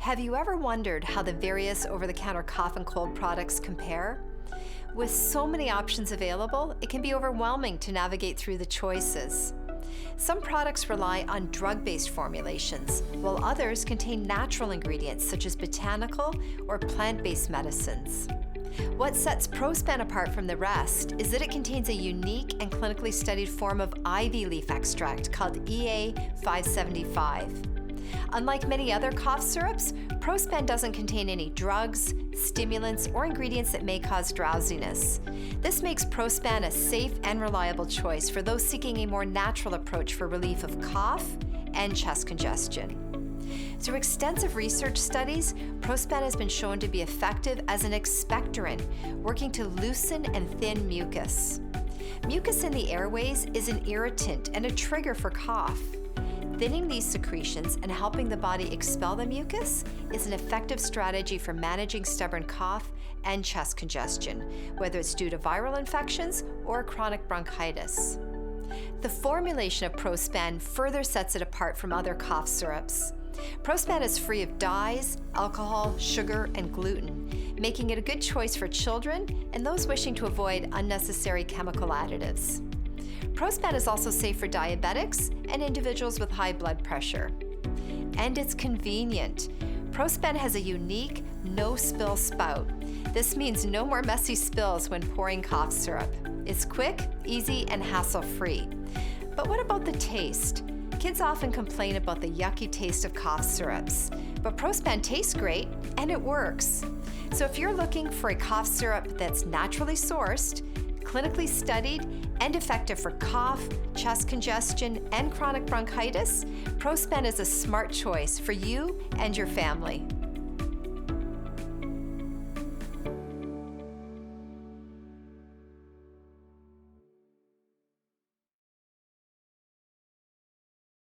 Have you ever wondered how the various over-the-counter cough and cold products compare? With so many options available, it can be overwhelming to navigate through the choices. Some products rely on drug-based formulations, while others contain natural ingredients such as botanical or plant-based medicines. What sets Prospan apart from the rest is that it contains a unique and clinically studied form of ivy leaf extract called EA575. Unlike many other cough syrups, Prospan doesn't contain any drugs, stimulants, or ingredients that may cause drowsiness. This makes Prospan a safe and reliable choice for those seeking a more natural approach for relief of cough and chest congestion. Through extensive research studies, Prospan has been shown to be effective as an expectorant, working to loosen and thin mucus. Mucus in the airways is an irritant and a trigger for cough. Thinning these secretions and helping the body expel the mucus is an effective strategy for managing stubborn cough and chest congestion, whether it's due to viral infections or chronic bronchitis. The formulation of Prospan further sets it apart from other cough syrups. Prospan is free of dyes, alcohol, sugar, and gluten, making it a good choice for children and those wishing to avoid unnecessary chemical additives. Prospan is also safe for diabetics and individuals with high blood pressure. And it's convenient. Prospan has a unique no-spill spout. This means no more messy spills when pouring cough syrup. It's quick, easy, and hassle-free. But what about the taste? Kids often complain about the yucky taste of cough syrups, but Prospan tastes great and it works. So if you're looking for a cough syrup that's naturally sourced, clinically studied, and effective for cough, chest congestion, and chronic bronchitis, Prospan is a smart choice for you and your family.